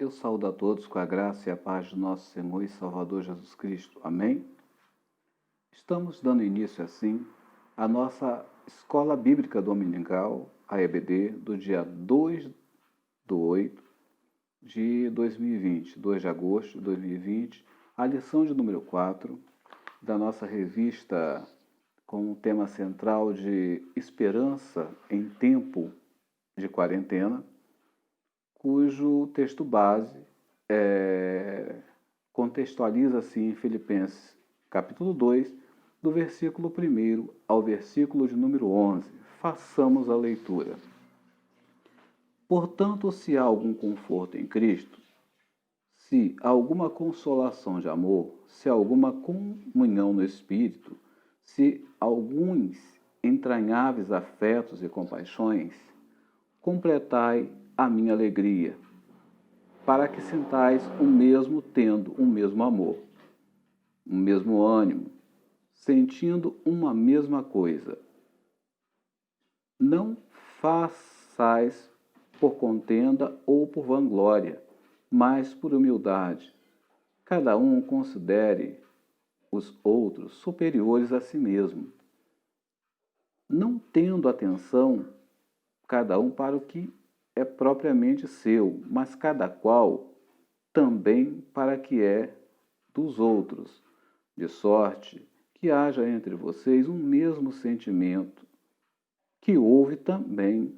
Eu saúdo a todos com a graça e a paz do nosso Senhor e Salvador Jesus Cristo. Amém? Estamos dando início, assim, à nossa Escola Bíblica Dominical, a EBD, do dia 2/8 de 2020, 2 de agosto de 2020, a lição de número 4 da nossa revista com o tema central de Esperança em Tempo de Quarentena, cujo texto base contextualiza-se em Filipenses, capítulo 2, do versículo 1 ao versículo de número 11. Façamos a leitura. Portanto, se há algum conforto em Cristo, se há alguma consolação de amor, se há alguma comunhão no Espírito, se alguns entranháveis afetos e compaixões, completai a minha alegria, para que sintais o mesmo, tendo o mesmo amor, o mesmo ânimo, sentindo uma mesma coisa. Não façais por contenda ou por vanglória, mas por humildade. Cada um considere os outros superiores a si mesmo, não tendo atenção cada um para o que é propriamente seu, mas cada qual também para que é dos outros, de sorte que haja entre vocês um mesmo sentimento que houve também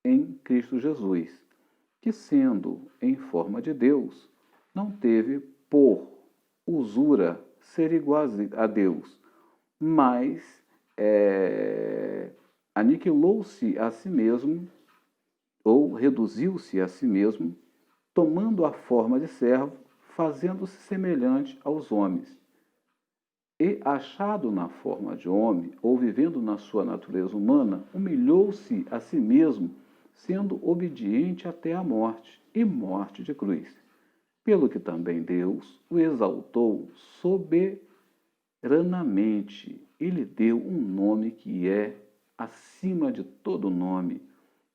em Cristo Jesus, que sendo em forma de Deus, não teve por usura ser igual a Deus, mas aniquilou-se a si mesmo, ou reduziu-se a si mesmo, tomando a forma de servo, fazendo-se semelhante aos homens. E, achado na forma de homem, ou vivendo na sua natureza humana, humilhou-se a si mesmo, sendo obediente até a morte, e morte de cruz. Pelo que também Deus o exaltou soberanamente, e lhe deu um nome que é acima de todo nome,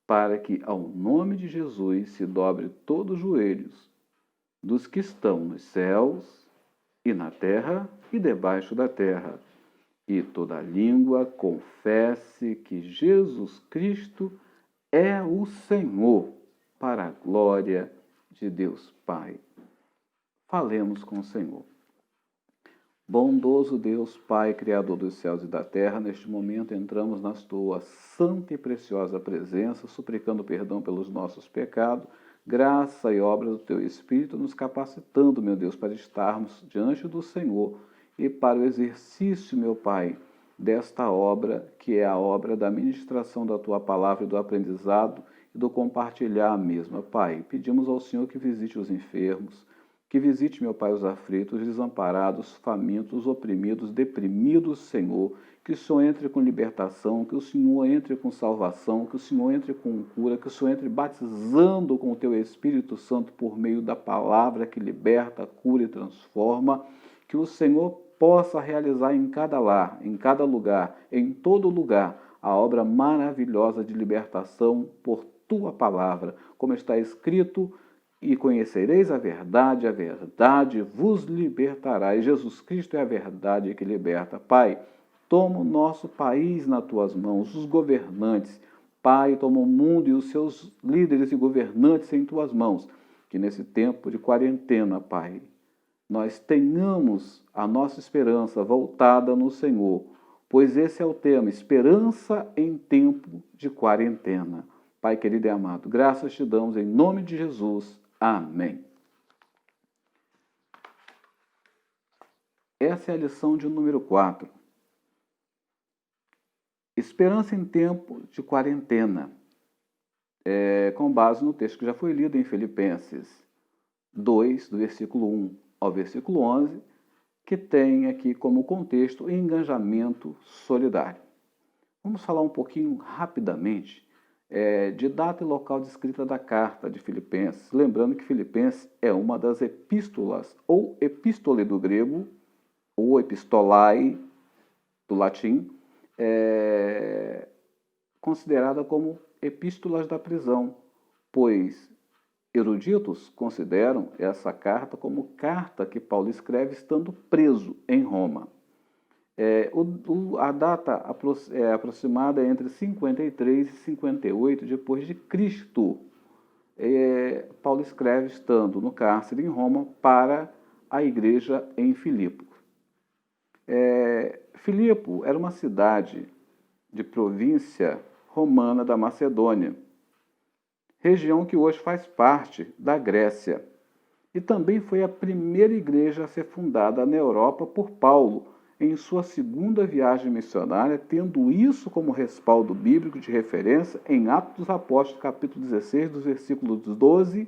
para que ao nome de Jesus se dobre todos os joelhos, dos que estão nos céus e na terra e debaixo da terra, e toda língua confesse que Jesus Cristo é o Senhor, para a glória de Deus Pai. Falemos com o Senhor. Bondoso Deus, Pai, Criador dos céus e da terra, neste momento entramos na tua santa e preciosa presença, suplicando perdão pelos nossos pecados, graça e obra do teu Espírito, nos capacitando, meu Deus, para estarmos diante do Senhor e para o exercício, meu Pai, desta obra, que é a obra da ministração da tua palavra e do aprendizado e do compartilhar a mesma. Pai, pedimos ao Senhor que visite os enfermos, que visite, meu Pai, os aflitos, desamparados, famintos, oprimidos, deprimidos, Senhor. Que o Senhor entre com libertação, que o Senhor entre com salvação, que o Senhor entre com cura, que o Senhor entre batizando com o Teu Espírito Santo por meio da palavra que liberta, cura e transforma. Que o Senhor possa realizar em cada lar, em cada lugar, em todo lugar, a obra maravilhosa de libertação por Tua palavra, como está escrito: e conhecereis a verdade vos libertará. E Jesus Cristo é a verdade que liberta. Pai, toma o nosso país nas tuas mãos, os governantes. Pai, toma o mundo e os seus líderes e governantes em tuas mãos. Que nesse tempo de quarentena, Pai, nós tenhamos a nossa esperança voltada no Senhor, pois esse é o tema, esperança em tempo de quarentena. Pai querido e amado, graças te damos em nome de Jesus. Amém. Essa é a lição de número 4. Esperança em tempo de quarentena. Com base no texto que já foi lido em Filipenses 2, do versículo 1 ao versículo 11, que tem aqui como contexto o engajamento solidário. Vamos falar um pouquinho rapidamente de data e local de escrita da carta de Filipenses. Lembrando que Filipenses é uma das epístolas, ou epístole do grego, ou epistolae do latim, considerada como epístolas da prisão, pois eruditos consideram essa carta como carta que Paulo escreve estando preso em Roma. A data aproximada é entre 53 e 58 depois de Cristo. Paulo escreve estando no cárcere em Roma para a igreja em Filipo. Filipo era uma cidade de província romana da Macedônia, região que hoje faz parte da Grécia. E também foi a primeira igreja a ser fundada na Europa por Paulo, em sua segunda viagem missionária, tendo isso como respaldo bíblico de referência em Atos dos Apóstolos, capítulo 16, dos versículos 12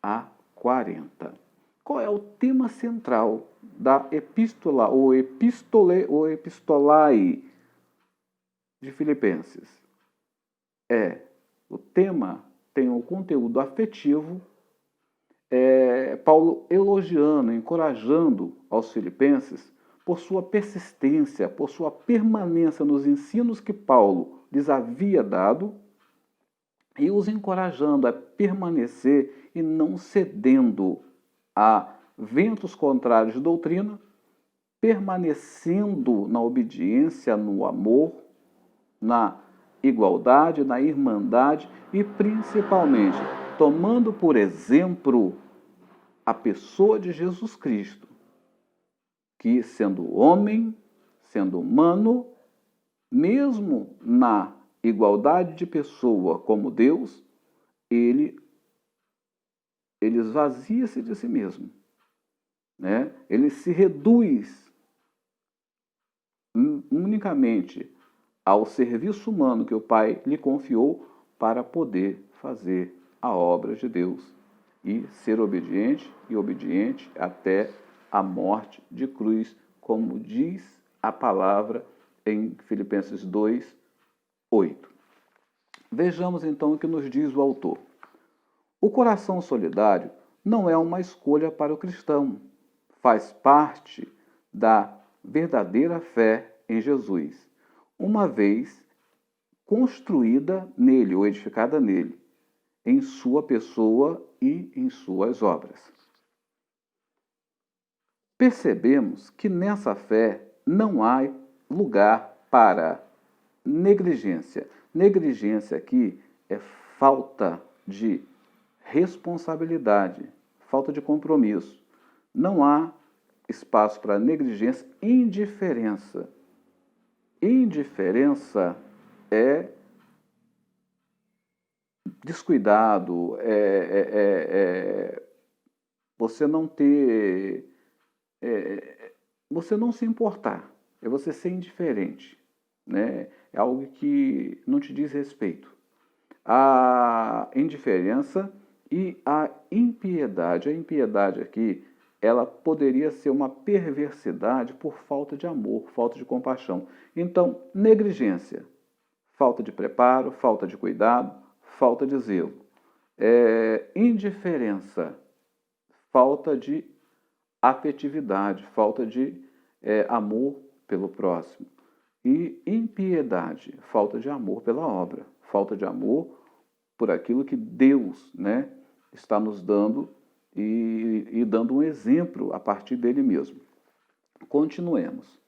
a 40. Qual é o tema central da epístola, ou epistolae de Filipenses? O tema tem um conteúdo afetivo, Paulo elogiando, encorajando aos filipenses por sua persistência, por sua permanência nos ensinos que Paulo lhes havia dado e os encorajando a permanecer e não cedendo a ventos contrários de doutrina, permanecendo na obediência, no amor, na igualdade, na irmandade e principalmente tomando por exemplo a pessoa de Jesus Cristo, que sendo homem, sendo humano, mesmo na igualdade de pessoa como Deus, ele esvazia-se de si mesmo, né? Ele se reduz unicamente ao serviço humano que o Pai lhe confiou para poder fazer a obra de Deus e ser obediente até a morte de cruz, como diz a palavra em Filipenses 2, 8. Vejamos então o que nos diz o autor. O coração solidário não é uma escolha para o cristão, faz parte da verdadeira fé em Jesus, uma vez construída nele ou edificada nele, em sua pessoa e em suas obras. Percebemos que nessa fé não há lugar para negligência. Negligência aqui é falta de responsabilidade, falta de compromisso. Não há espaço para negligência, indiferença. Indiferença é descuidado, você não ter, você não se importar, é você ser indiferente, né? É algo que não te diz respeito. A indiferença e a impiedade. A impiedade aqui, ela poderia ser uma perversidade por falta de amor, falta de compaixão. Então, negligência, falta de preparo, falta de cuidado, falta de zelo. Indiferença, falta de afetividade, falta de amor pelo próximo. E impiedade, falta de amor pela obra, falta de amor por aquilo que Deus, né, está nos dando e dando um exemplo a partir dele mesmo. Continuemos.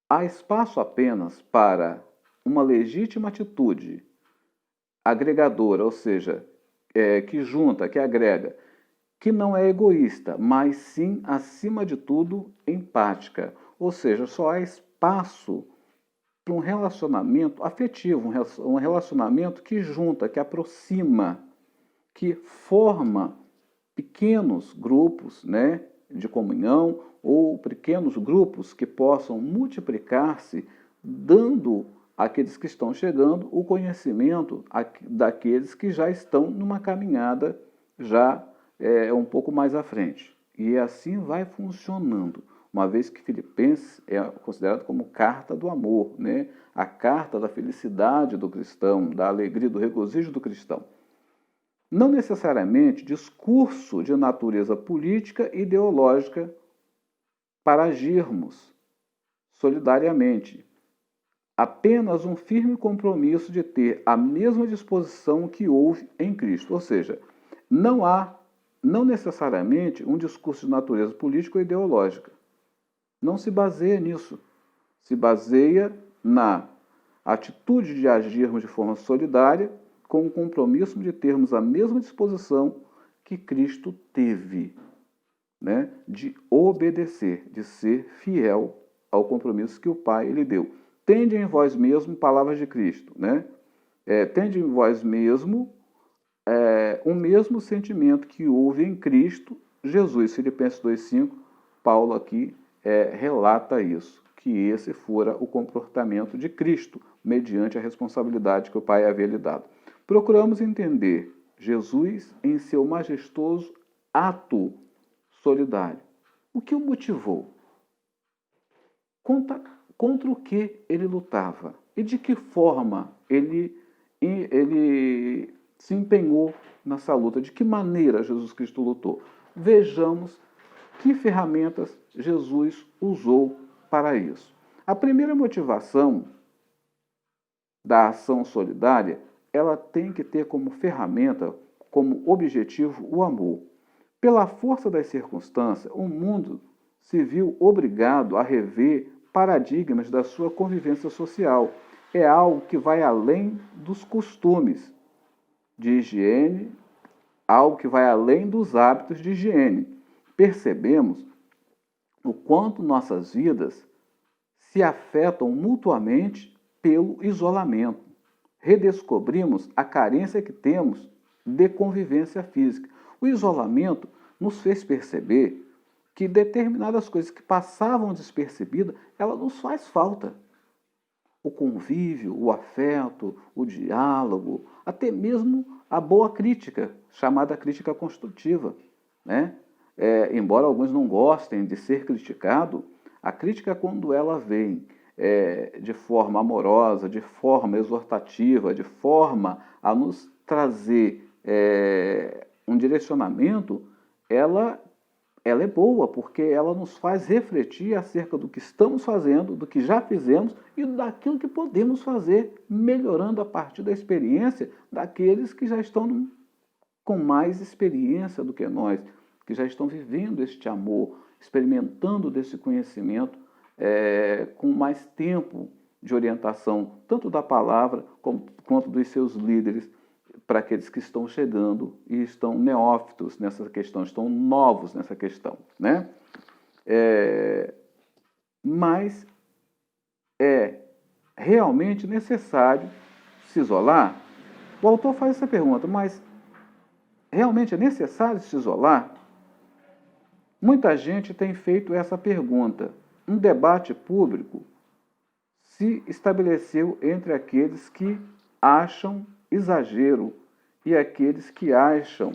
Há espaço apenas para uma legítima atitude agregadora, ou seja, que junta, que agrega, que não é egoísta, mas sim, acima de tudo, empática. Ou seja, só há espaço para um relacionamento afetivo, um relacionamento que junta, que aproxima, que forma pequenos grupos, né, de comunhão ou pequenos grupos que possam multiplicar-se, dando àqueles que estão chegando o conhecimento daqueles que já estão numa caminhada já um pouco mais à frente. E assim vai funcionando, uma vez que Filipenses é considerado como carta do amor, né? A carta da felicidade do cristão, da alegria, do regozijo do cristão. Não necessariamente discurso de natureza política e ideológica para agirmos solidariamente, apenas um firme compromisso de ter a mesma disposição que houve em Cristo. Ou seja, não necessariamente um discurso de natureza política ou ideológica. Não se baseia nisso. Se baseia na atitude de agirmos de forma solidária, com o compromisso de termos a mesma disposição que Cristo teve, né? De obedecer, de ser fiel ao compromisso que o Pai lhe deu. Tende em vós mesmo, palavras de Cristo, né? Tende em vós mesmo o mesmo sentimento que houve em Cristo Jesus. Filipenses 2,5, Paulo aqui relata isso, que esse fora o comportamento de Cristo, mediante a responsabilidade que o Pai havia lhe dado. Procuramos entender Jesus em seu majestoso ato solidário. O que o motivou? Contra o que ele lutava? E de que forma ele se empenhou nessa luta? De que maneira Jesus Cristo lutou? Vejamos que ferramentas Jesus usou para isso. A primeira motivação da ação solidária, ela tem que ter como ferramenta, como objetivo, o amor. Pela força das circunstâncias, o mundo se viu obrigado a rever paradigmas da sua convivência social. É algo que vai além dos costumes de higiene, algo que vai além dos hábitos de higiene. Percebemos o quanto nossas vidas se afetam mutuamente pelo isolamento. Redescobrimos a carência que temos de convivência física. O isolamento nos fez perceber que determinadas coisas que passavam despercebidas, ela nos faz falta. O convívio, o afeto, o diálogo, até mesmo a boa crítica, chamada crítica construtiva, né? Embora alguns não gostem de ser criticado, a crítica, quando ela vem de forma amorosa, de forma exortativa, de forma a nos trazer um direcionamento, ela é boa, porque ela nos faz refletir acerca do que estamos fazendo, do que já fizemos e daquilo que podemos fazer, melhorando a partir da experiência daqueles que já estão com mais experiência do que nós, que já estão vivendo este amor, experimentando desse conhecimento com mais tempo de orientação, tanto da palavra quanto dos seus líderes, para aqueles que estão chegando e estão neófitos nessa questão, estão novos nessa questão, né? Mas é realmente necessário se isolar? O autor faz essa pergunta, mas realmente é necessário se isolar? Muita gente tem feito essa pergunta. Um debate público se estabeleceu entre aqueles que acham exagero e aqueles que acham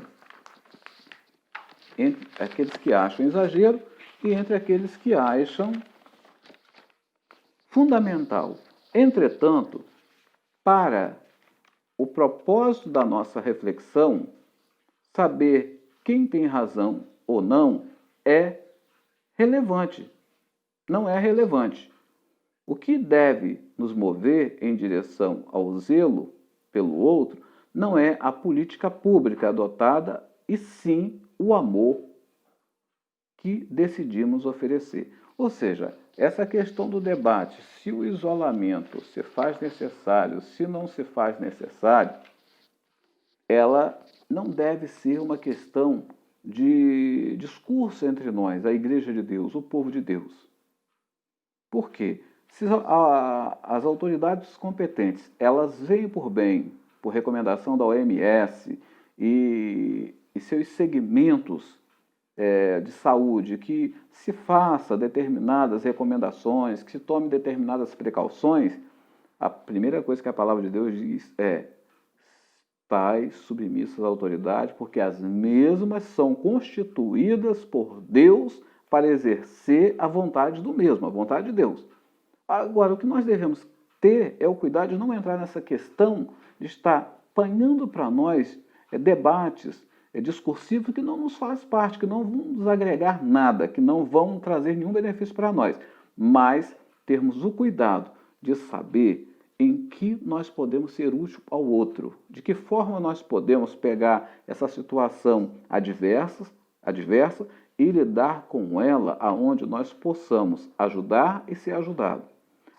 exagero e entre aqueles que acham fundamental. Entretanto, para o propósito da nossa reflexão, saber quem tem razão ou não é relevante. Não é relevante. O que deve nos mover em direção ao zelo pelo outro não é a política pública adotada, e sim o amor que decidimos oferecer. Ou seja, essa questão do debate, se o isolamento se faz necessário, se não se faz necessário, ela não deve ser uma questão de discurso entre nós, a Igreja de Deus, o povo de Deus. Por quê? Se as autoridades competentes, elas veem por bem, por recomendação da OMS e seus segmentos de saúde, que se faça determinadas recomendações, que se tome determinadas precauções, a primeira coisa que a palavra de Deus diz é: estai submissos à autoridade, porque as mesmas são constituídas por Deus para exercer a vontade do mesmo, a vontade de Deus. Agora, o que nós devemos ter é o cuidado de não entrar nessa questão de estar apanhando para nós debates discursivos que não nos faz parte, que não vão nos agregar nada, que não vão trazer nenhum benefício para nós, mas termos o cuidado de saber em que nós podemos ser útil ao outro, de que forma nós podemos pegar essa situação adversa e lidar com ela aonde nós possamos ajudar e ser ajudado,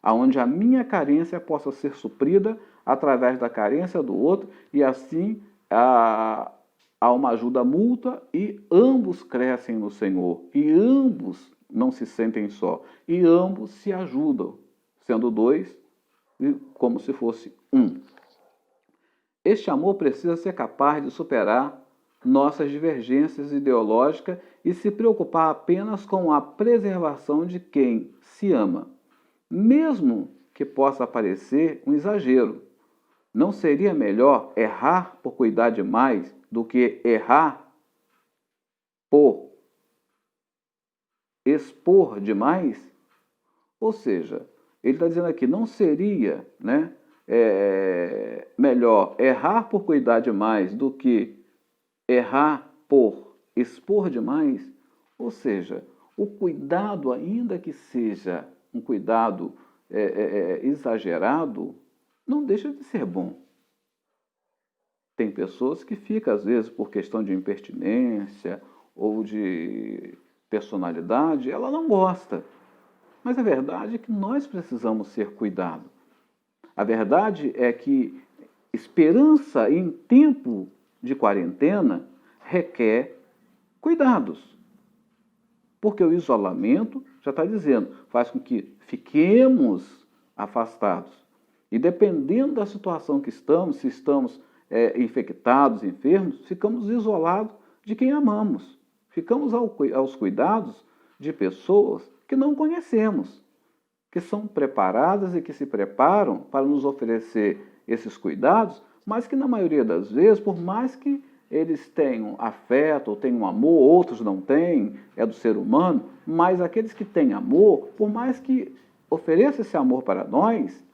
aonde a minha carência possa ser suprida através da carência do outro e assim há uma ajuda mútua e ambos crescem no Senhor e ambos não se sentem só e ambos se ajudam, sendo dois como se fosse um. Este amor precisa ser capaz de superar nossas divergências ideológicas e se preocupar apenas com a preservação de quem se ama, mesmo que possa parecer um exagero. Não seria melhor errar por cuidar demais do que errar por expor demais? Ou seja, ele está dizendo aqui, não seria melhor errar por cuidar demais do que errar por expor demais? Ou seja, o cuidado, ainda que seja um cuidado exagerado, não deixa de ser bom. Tem pessoas que ficam, às vezes, por questão de impertinência ou de personalidade, ela não gosta. Mas a verdade é que nós precisamos ser cuidados. A verdade é que esperança em tempo de quarentena requer cuidados. Porque o isolamento, já está dizendo, faz com que fiquemos afastados. E dependendo da situação que estamos, se estamos infectados, enfermos, ficamos isolados de quem amamos. Ficamos aos cuidados de pessoas que não conhecemos, que são preparadas e que se preparam para nos oferecer esses cuidados, mas que na maioria das vezes, por mais que eles tenham afeto ou tenham amor, outros não têm, é do ser humano, mas aqueles que têm amor, por mais que ofereçam esse amor para nós,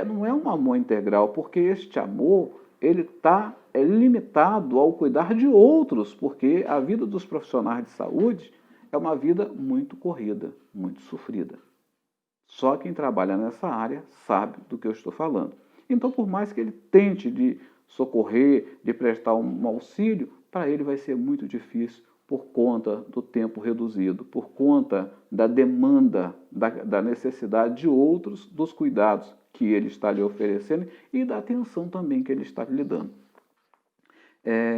não é um amor integral, porque este amor ele está limitado ao cuidar de outros, porque a vida dos profissionais de saúde é uma vida muito corrida, muito sofrida. Só quem trabalha nessa área sabe do que eu estou falando. Então, por mais que ele tente de socorrer, de prestar um auxílio, para ele vai ser muito difícil por conta do tempo reduzido, por conta da demanda, da necessidade de outros, dos cuidados que ele está lhe oferecendo e da atenção também que ele está lhe dando.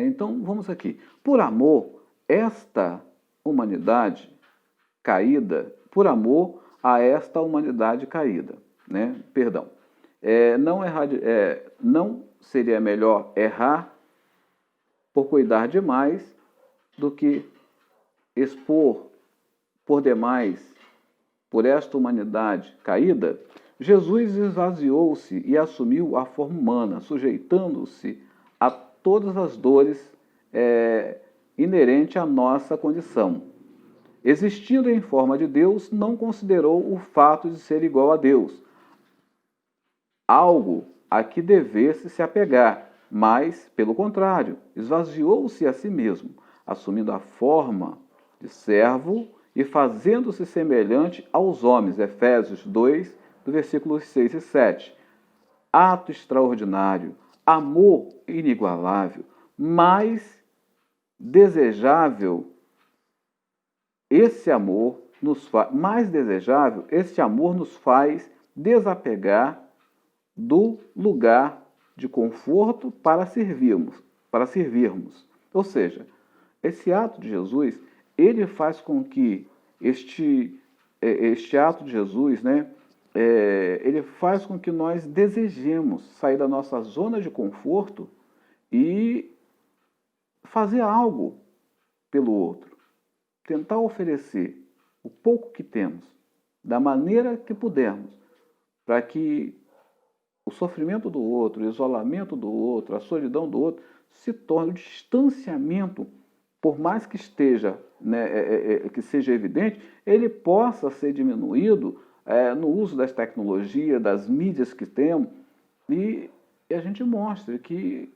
Então, vamos aqui. Por amor, esta humanidade caída, por amor a esta humanidade caída, Perdão. Não seria melhor errar por cuidar demais do que expor por demais por esta humanidade caída? Jesus esvaziou-se e assumiu a forma humana, sujeitando-se a todas as dores inerentes à nossa condição. Existindo em forma de Deus, não considerou o fato de ser igual a Deus algo a que devesse se apegar, mas, pelo contrário, esvaziou-se a si mesmo, assumindo a forma de servo e fazendo-se semelhante aos homens. Efésios 2, do versículos 6 e 7. Ato extraordinário, amor inigualável, mais desejável esse amor nos faz desapegar do lugar de conforto para servirmos. Ou seja, esse ato de Jesus, ele faz com que este ato de Jesus, ele faz com que nós desejemos sair da nossa zona de conforto e fazer algo pelo outro. Tentar oferecer o pouco que temos, da maneira que pudermos, para que o sofrimento do outro, o isolamento do outro, a solidão do outro, se torne o distanciamento, por mais que esteja, que seja evidente, ele possa ser diminuído no uso das tecnologias, das mídias que temos, e a gente mostre que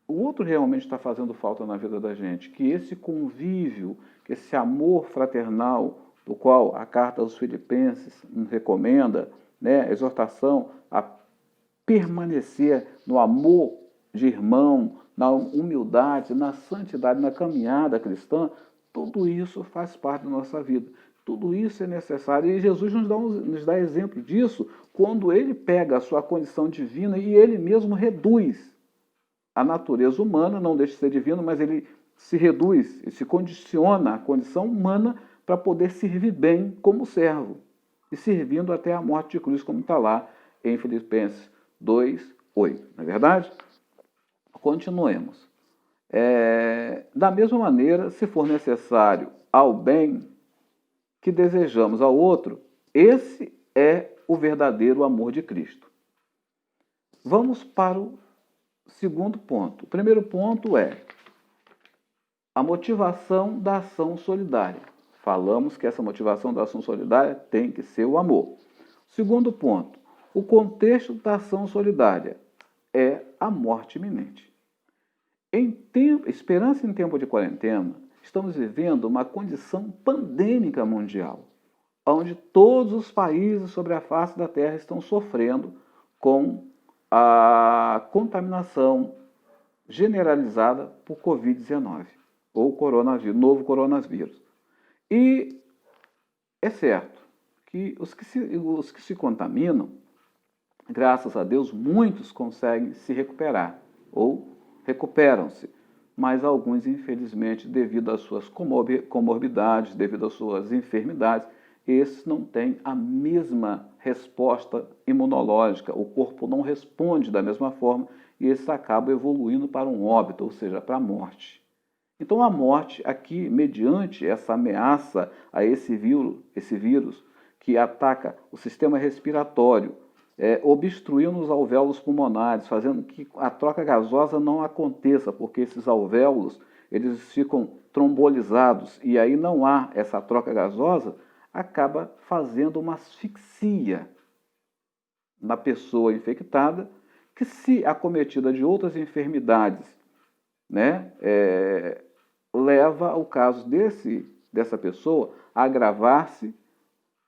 o outro realmente está fazendo falta na vida da gente, que esse convívio, que esse amor fraternal, do qual a carta aos Filipenses nos recomenda, né, a exortação a permanecer no amor de irmão, na humildade, na santidade, na caminhada cristã, tudo isso faz parte da nossa vida. Tudo isso é necessário. E Jesus nos dá exemplo disso quando ele pega a sua condição divina e ele mesmo reduz a natureza humana, não deixa de ser divino, mas ele se reduz, e se condiciona à condição humana para poder servir bem como servo. E servindo até a morte de cruz, como está lá em Filipenses 2:8. Não é verdade? Continuemos. Da mesma maneira, se for necessário ao bem que desejamos ao outro, esse é o verdadeiro amor de Cristo. Vamos para o segundo ponto. O primeiro ponto é a motivação da ação solidária. Falamos que essa motivação da ação solidária tem que ser o amor. Segundo ponto, o contexto da ação solidária é a morte iminente. Esperança em tempo de quarentena, estamos vivendo uma condição pandêmica mundial, onde todos os países sobre a face da Terra estão sofrendo com a contaminação generalizada por Covid-19, ou coronavírus, novo coronavírus. E é certo que os que se contaminam, graças a Deus, muitos conseguem se recuperar, ou recuperam-se, mas alguns, infelizmente, devido às suas comorbidades, devido às suas enfermidades, esses não têm a mesma resposta imunológica, o corpo não responde da mesma forma e esses acabam evoluindo para um óbito, ou seja, para a morte. Então a morte aqui, mediante essa ameaça a esse vírus que ataca o sistema respiratório, obstruindo os alvéolos pulmonares, fazendo que a troca gasosa não aconteça, porque esses alvéolos eles ficam trombolizados e aí não há essa troca gasosa, acaba fazendo uma asfixia na pessoa infectada, que se acometida de outras enfermidades, né, leva o caso dessa pessoa a agravar-se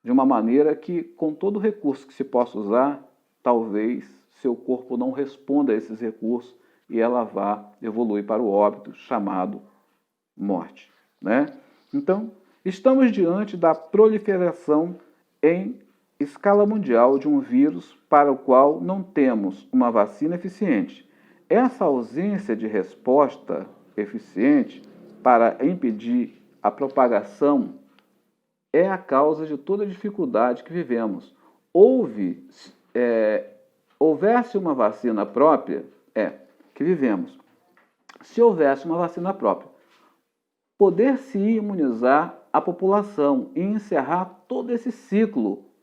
de uma maneira que, com todo recurso que se possa usar, talvez seu corpo não responda a esses recursos e ela vá evoluir para o óbito chamado morte, né? Então, estamos diante da proliferação em escala mundial de um vírus para o qual não temos uma vacina eficiente. Essa ausência de resposta eficiente para impedir a propagação é a causa de toda a dificuldade que vivemos. Houvesse uma vacina própria, que vivemos. Se houvesse uma vacina própria, poder-se imunizar a população e encerrar todo esse ciclo